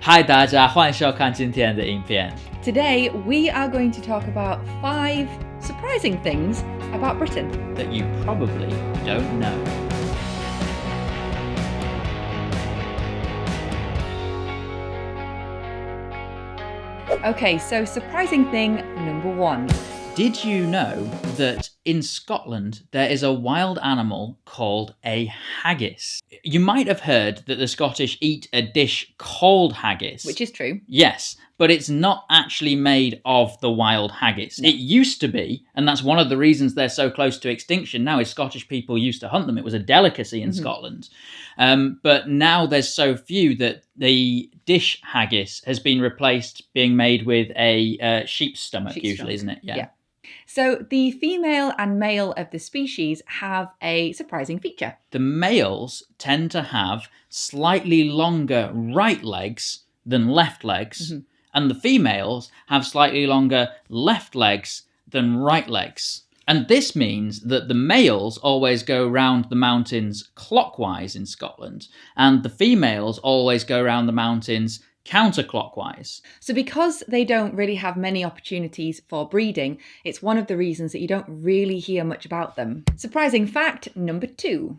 嗨，大家欢迎收看今天的影片。Today, we are going to talk about 5 surprising things about Britain that you probably don't know. Okay, so surprising thing number 1. Did you know that in Scotland there is a wild animal called a haggis? You might have heard that the Scottish eat a dish called haggis. Which is true. Yes, but it's not actually made of the wild haggis. No. It used to be, and that's one of the reasons they're so close to extinction now, is Scottish people used to hunt them. It was a delicacy in Scotland. But now there's so few that the dish haggis has been replaced being made with a sheep's stomach, usually, isn't it? Yeah. So the female and male of the species have a surprising feature. The males tend to have slightly longer right legs than left legs, and the females have slightly longer left legs than right legs. And this means that the males always go round the mountains clockwise in Scotland, and the females always go round the mountains counterclockwise. So because they don't really have many opportunities for breeding, it's one of the reasons that you don't really hear much about them. Surprising fact number 2.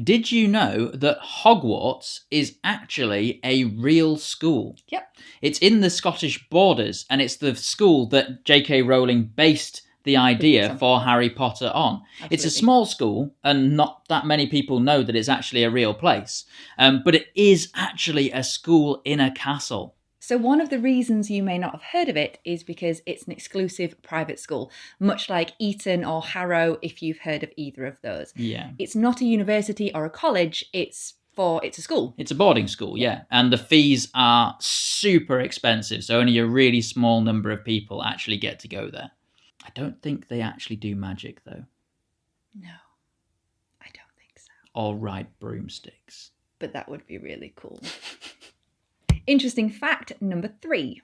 Did you know that Hogwarts is actually a real school? Yep. It's in the Scottish borders, and it's the school that J.K. Rowling based the idea for Harry Potter on. Absolutely. It's a small school, and not that many people know that it's actually a real place. But it is actually a school in a castle. So one of the reasons you may not have heard of it is because it's an exclusive private school, much like Eton or Harrow, if you've heard of either of those. Yeah. It's not a university or a college, it's a school. It's a boarding school, yeah. And the fees are super expensive, so only a really small number of people actually get to go there. I don't think they actually do magic, though. No, I don't think so. Or ride broomsticks. But that would be really cool. Interesting fact number 3.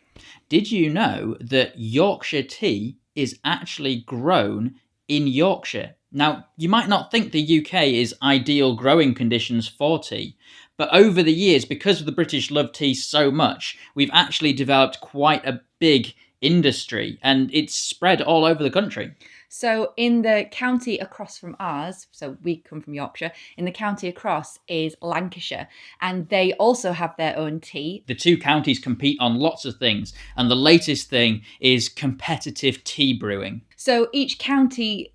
Did you know that Yorkshire tea is actually grown in Yorkshire? Now, you might not think the UK is ideal growing conditions for tea, but over the years, because the British love tea so much, we've actually developed quite a big industry, and it's spread all over the country. So in the county across from ours, so we come from Yorkshire, in the county across is Lancashire, and they also have their own tea. The two counties compete on lots of things, and the latest thing is competitive tea brewing. So each county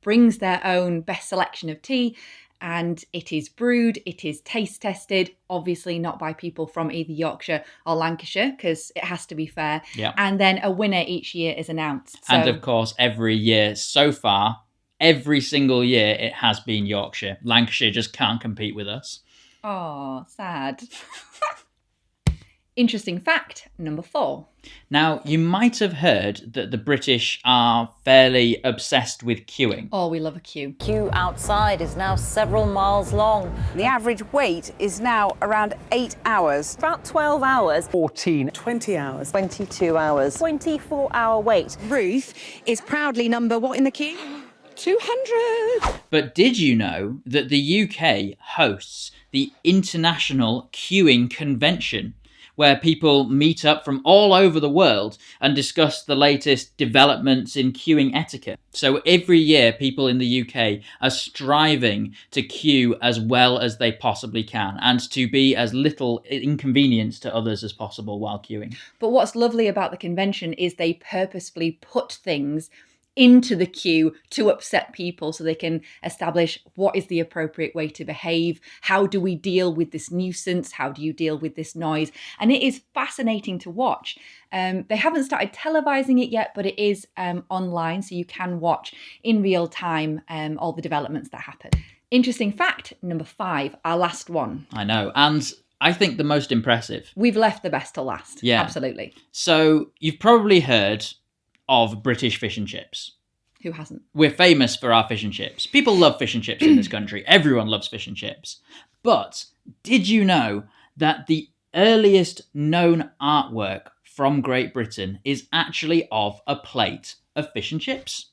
brings their own best selection of tea, and it is brewed, it is taste tested, obviously not by people from either Yorkshire or Lancashire, because it has to be fair. Yeah. And then a winner each year is announced. So, and of course, every year so far, every single year, it has been Yorkshire. Lancashire just can't compete with us. Oh, sad. Interesting fact number 4. Now, you might have heard that the British are fairly obsessed with queuing. Oh, we love a queue. Queue outside is now several miles long. The average wait is now around 8 hours. About 12 hours. 14. 20 hours. 22 hours. 24-hour wait. Ruth is proudly number what in the queue? 200. But did you know that the UK hosts the International Queuing Convention, where people meet up from all over the world and discuss the latest developments in queuing etiquette? So every year, people in the UK are striving to queue as well as they possibly can and to be as little inconvenience to others as possible while queuing. But what's lovely about the convention is they purposefully put things into the queue to upset people so they can establish what is the appropriate way to behave. How do we deal with this nuisance? How do you deal with this noise? And it is fascinating to watch. They haven't started televising it yet, but it is online, so you can watch in real time all the developments that happen. Interesting fact number 5, our last one. I know, and I think the most impressive. We've left the best to last. Yeah. Absolutely. So you've probably heard of British fish and chips. Who hasn't? We're famous for our fish and chips. People love fish and chips in this country. Everyone loves fish and chips. But did you know that the earliest known artwork from Great Britain is actually of a plate of fish and chips?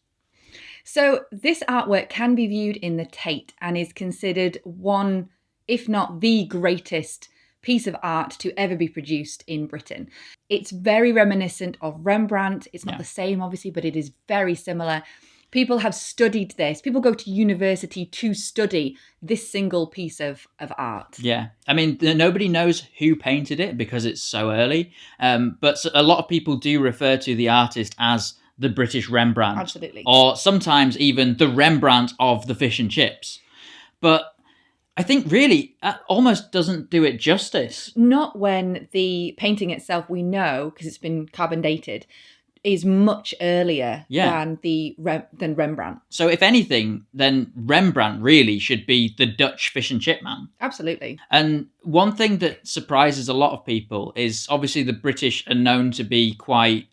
So this artwork can be viewed in the Tate and is considered one, if not the greatest piece of art to ever be produced in Britain. It's very reminiscent of Rembrandt. It's not the same, obviously, but it is very similar. People have studied this. People go to university to study this single piece of art. Yeah. I mean, nobody knows who painted it because it's so early. But a lot of people do refer to the artist as the British Rembrandt. Absolutely. Or sometimes even the Rembrandt of the fish and chips. But I think really that almost doesn't do it justice. Not when the painting itself, we know, because it's been carbon dated, is much earlier than Rembrandt. So if anything, then Rembrandt really should be the Dutch fish and chip man. Absolutely. And one thing that surprises a lot of people is obviously the British are known to be quite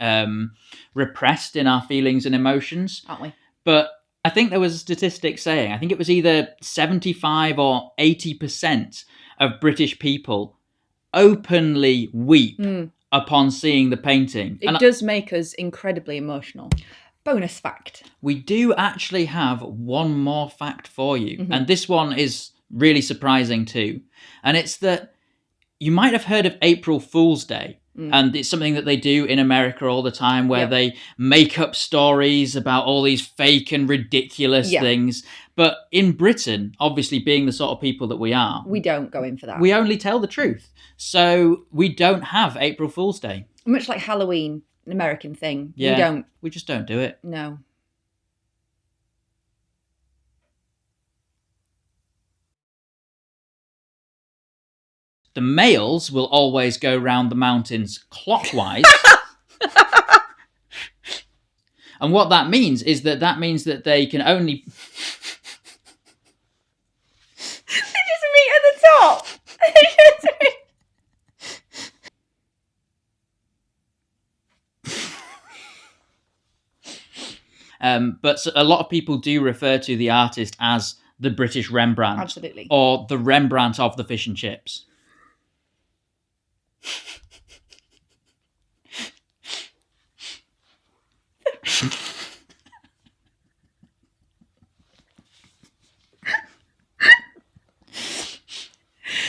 repressed in our feelings and emotions. Aren't we? But I think there was a statistic saying, I think it was either 75 or 80% of British people openly weep upon seeing the painting. It does make us incredibly emotional. Bonus fact. We do actually have one more fact for you. And this one is really surprising too. And it's that you might have heard of April Fool's Day. And it's something that they do in America all the time where they make up stories about all these fake and ridiculous things. But in Britain, obviously being the sort of people that we are, We don't go in for that. we only tell the truth. So we don't have April Fool's Day. Much like Halloween, an American thing. Yeah. We don't. We just don't do it. No. The males will always go round the mountains clockwise. And what that means is that means that they can only... They just meet at the top. But a lot of people do refer to the artist as the British Rembrandt. Absolutely. Or the Rembrandt of the fish and chips.